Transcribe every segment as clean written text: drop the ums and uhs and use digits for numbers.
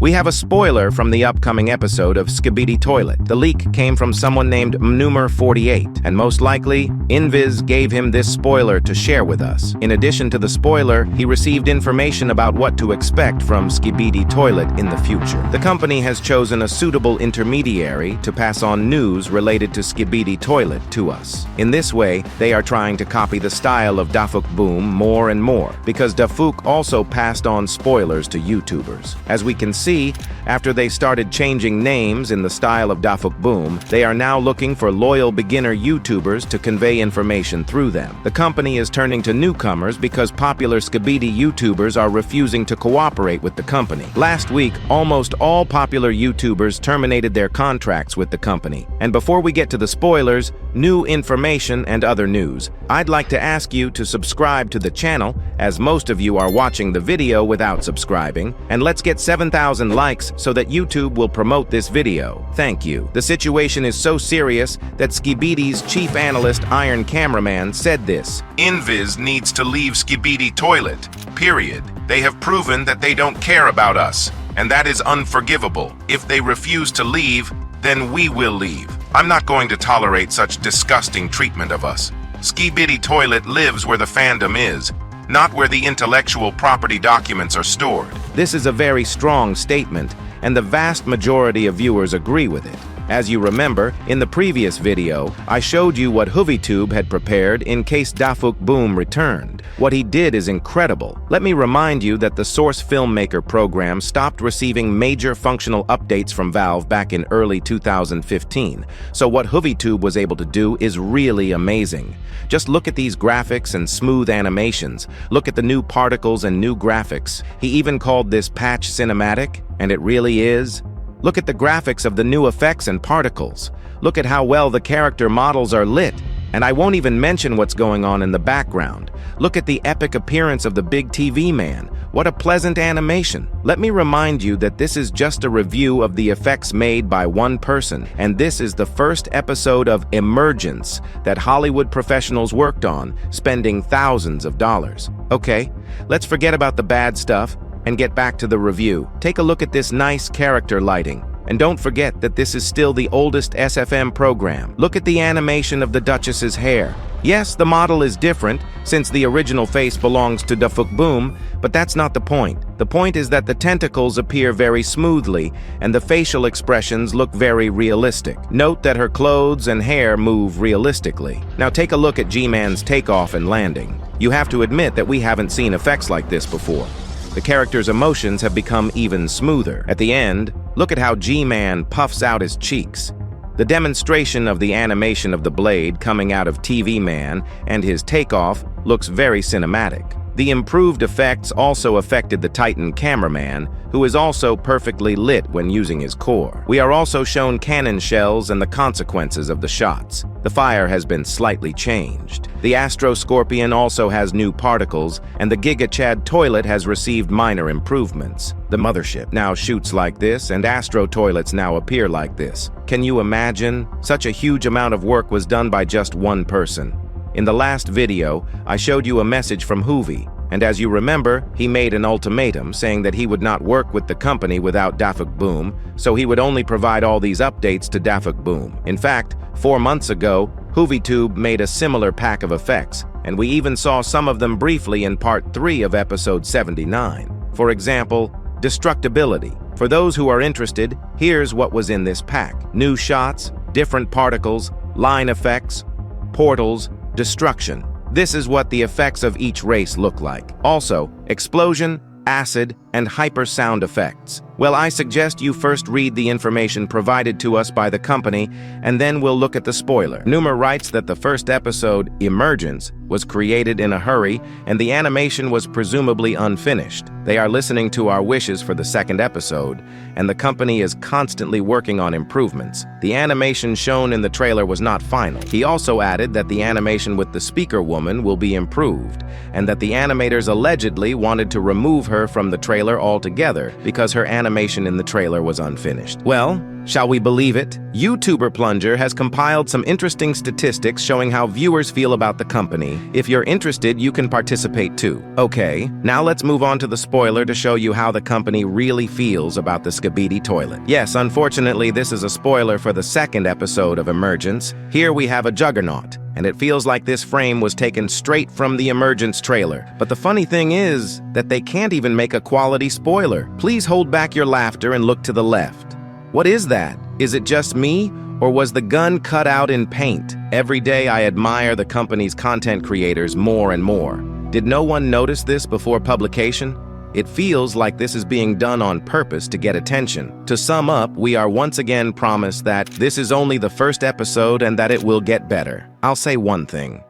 We have a spoiler from the upcoming episode of Skibidi Toilet. The leak came from someone named Mnumer48, and most likely, Invis gave him this spoiler to share with us. In addition to the spoiler, he received information about what to expect from Skibidi Toilet in the future. The company has chosen a suitable intermediary to pass on news related to Skibidi Toilet to us. In this way, they are trying to copy the style of Dafuk Boom more and more, because Dafuk also passed on spoilers to YouTubers. As we can see, after they started changing names in the style of Dafuk Boom, they are now looking for loyal beginner YouTubers to convey information through them. The company is turning to newcomers because popular Skibidi YouTubers are refusing to cooperate with the company. Last week, almost all popular YouTubers terminated their contracts with the company. And before we get to the spoilers, new information and other news, I'd like to ask you to subscribe to the channel, as most of you are watching the video without subscribing, and let's get 7,000 likes so that YouTube will promote this video. Thank you. The situation is so serious that Skibidi's chief analyst Iron Cameraman said this: Invis needs to leave Skibidi Toilet, period. They have proven that they don't care about us, and that is unforgivable. If they refuse to leave, then we will leave. I'm not going to tolerate such disgusting treatment of us. Skibidi Toilet lives where the fandom is, not where the intellectual property documents are stored. This is a very strong statement, and the vast majority of viewers agree with it. As you remember, in the previous video, I showed you what HoovyTube had prepared in case Dafuk Boom returned. What he did is incredible. Let me remind you that the Source Filmmaker program stopped receiving major functional updates from Valve back in early 2015, so what HoovyTube was able to do is really amazing. Just look at these graphics and smooth animations. Look at the new particles and new graphics. He even called this patch cinematic, and it really is. Look at the graphics of the new effects and particles. Look at how well the character models are lit. And I won't even mention what's going on in the background. Look at the epic appearance of the big TV man. What a pleasant animation. Let me remind you that this is just a review of the effects made by one person, and this is the first episode of Emergence that Hollywood professionals worked on, spending thousands of dollars. Okay, let's forget about the bad stuff and get back to the review. Take a look at this nice character lighting. And don't forget that this is still the oldest SFM program. Look at the animation of the Duchess's hair. Yes, the model is different, since the original face belongs to Dafuk Boom, but that's not the point. The point is that the tentacles appear very smoothly, and the facial expressions look very realistic. Note that her clothes and hair move realistically. Now take a look at G-Man's takeoff and landing. You have to admit that we haven't seen effects like this before. The character's emotions have become even smoother. At the end, look at how G-Man puffs out his cheeks. The demonstration of the animation of the blade coming out of TV Man and his takeoff looks very cinematic. The improved effects also affected the Titan Cameraman, who is also perfectly lit when using his core. We are also shown cannon shells and the consequences of the shots. The fire has been slightly changed. The Astro Scorpion also has new particles, and the Giga Chad Toilet has received minor improvements. The mothership now shoots like this, and Astro Toilets now appear like this. Can you imagine? Such a huge amount of work was done by just one person. In the last video, I showed you a message from Hoovy, and as you remember, he made an ultimatum saying that he would not work with the company without Dafuk Boom, so he would only provide all these updates to Dafuk Boom. In fact, 4 months ago, HoovyTube made a similar pack of effects, and we even saw some of them briefly in part 3 of episode 79. For example, destructibility. For those who are interested, here's what was in this pack: new shots, different particles, line effects, portals, destruction. This is what the effects of each race look like. Also, explosion, acid, and hyper sound effects. Well, I suggest you first read the information provided to us by the company, and then we'll look at the spoiler. Numer writes that the first episode, Emergence, was created in a hurry, and the animation was presumably unfinished. They are listening to our wishes for the second episode, and the company is constantly working on improvements. The animation shown in the trailer was not final. He also added that the animation with the speaker woman will be improved, and that the animators allegedly wanted to remove her from the trailer altogether because her animation animation in the trailer was unfinished. Well, shall we believe it? YouTuber Plunger has compiled some interesting statistics showing how viewers feel about the company. If you're interested, you can participate too. Okay, now let's move on to the spoiler to show you how the company really feels about the Skibidi Toilet. Yes, unfortunately, this is a spoiler for the second episode of Emergence. Here we have a juggernaut, and it feels like this frame was taken straight from the Emergence trailer. But the funny thing is that they can't even make a quality spoiler. Please hold back your laughter and look to the left. What is that? Is it just me, or was the gun cut out in paint? Every day I admire the company's content creators more and more. Did no one notice this before publication? It feels like this is being done on purpose to get attention. To sum up, we are once again promised that this is only the first episode and that it will get better. I'll say one thing.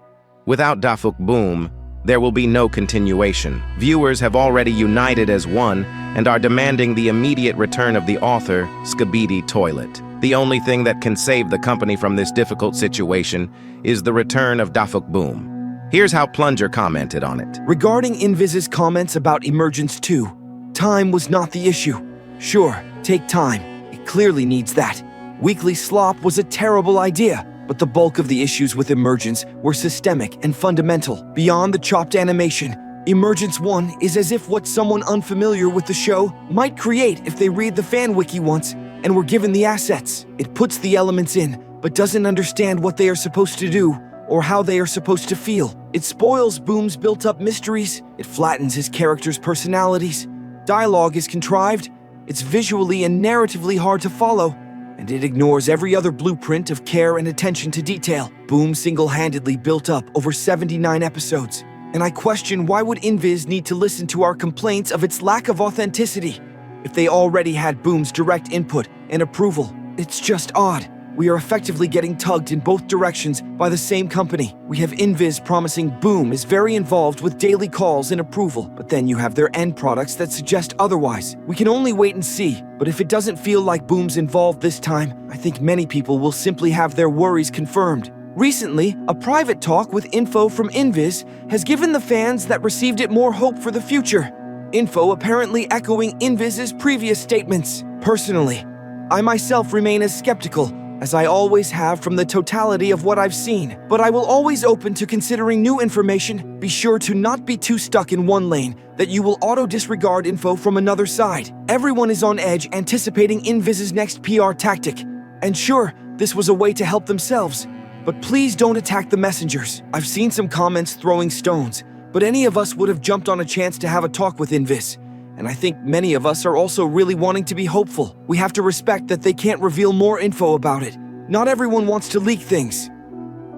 Without Dafuk Boom, there will be no continuation. Viewers have already united as one and are demanding the immediate return of the author, Skibidi Toilet. The only thing that can save the company from this difficult situation is the return of Dafuk Boom. Here's how Plunger commented on it. Regarding Invis's comments about Emergence 2, time was not the issue. Sure, take time. It clearly needs that. Weekly slop was a terrible idea, but the bulk of the issues with Emergence were systemic and fundamental. Beyond the chopped animation, Emergence 1 is as if what someone unfamiliar with the show might create if they read the fan wiki once and were given the assets. It puts the elements in, but doesn't understand what they are supposed to do or how they are supposed to feel. It spoils Boom's built-up mysteries, it flattens his characters' personalities, dialogue is contrived, it's visually and narratively hard to follow, and it ignores every other blueprint of care and attention to detail. Boom single-handedly built up over 79 episodes, and I question why would Invis need to listen to our complaints of its lack of authenticity if they already had Boom's direct input and approval. It's just odd. We are effectively getting tugged in both directions by the same company. We have Invis promising Boom is very involved with daily calls and approval, but then you have their end products that suggest otherwise. We can only wait and see, but if it doesn't feel like Boom's involved this time, I think many people will simply have their worries confirmed. Recently, a private talk with info from Invis has given the fans that received it more hope for the future. Info apparently echoing Invis's previous statements. Personally, I myself remain as skeptical as I always have from the totality of what I've seen, but I will always open to considering new information. Be sure to not be too stuck in one lane that you will auto-disregard info from another side. Everyone is on edge anticipating Invis's next PR tactic, and sure, this was a way to help themselves, but please don't attack the messengers. I've seen some comments throwing stones, but any of us would have jumped on a chance to have a talk with Invis. And I think many of us are also really wanting to be hopeful. We have to respect that they can't reveal more info about it. Not everyone wants to leak things.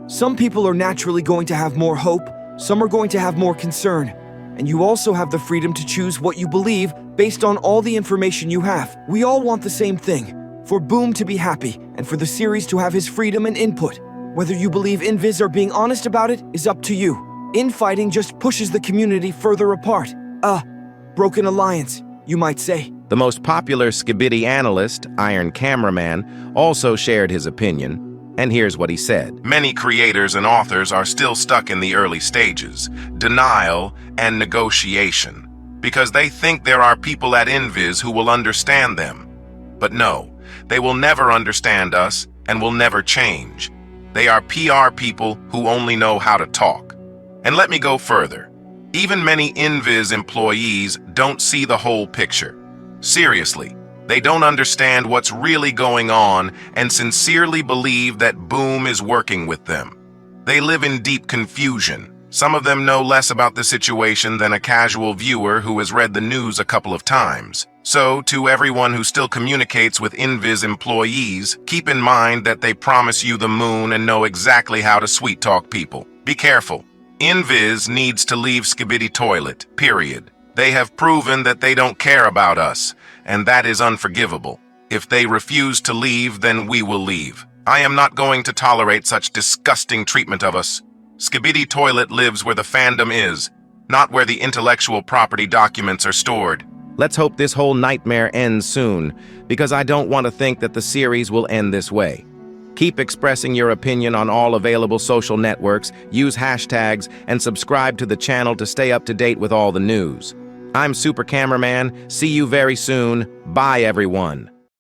Some people are naturally going to have more hope, some are going to have more concern, and you also have the freedom to choose what you believe based on all the information you have. We all want the same thing, for Boom to be happy and for the series to have his freedom and input. Whether you believe Invis are being honest about it is up to you. Infighting just pushes the community further apart. Broken alliance, you might say. The most popular Skibidi analyst, Cameraman, also shared his opinion, and here's what he said. Many creators and authors are still stuck in the early stages, denial and negotiation, because they think there are people at Invis who will understand them. But no, they will never understand us and will never change. They are PR people who only know how to talk. And let me go further. Even many Invis employees don't see the whole picture. Seriously, they don't understand what's really going on and sincerely believe that Boom is working with them. They live in deep confusion. Some of them know less about the situation than a casual viewer who has read the news a couple of times. So, to everyone who still communicates with Invis employees, keep in mind that they promise you the moon and know exactly how to sweet-talk people. Be careful. Invis needs to leave Skibidi Toilet, period. They have proven that they don't care about us, and that is unforgivable. If they refuse to leave, then we will leave. I am not going to tolerate such disgusting treatment of us. Skibidi Toilet lives where the fandom is, not where the intellectual property documents are stored. Let's hope this whole nightmare ends soon, because I don't want to think that the series will end this way. Keep expressing your opinion on all available social networks, use hashtags, and subscribe to the channel to stay up to date with all the news. I'm Super Cameraman. See you very soon. Bye, everyone.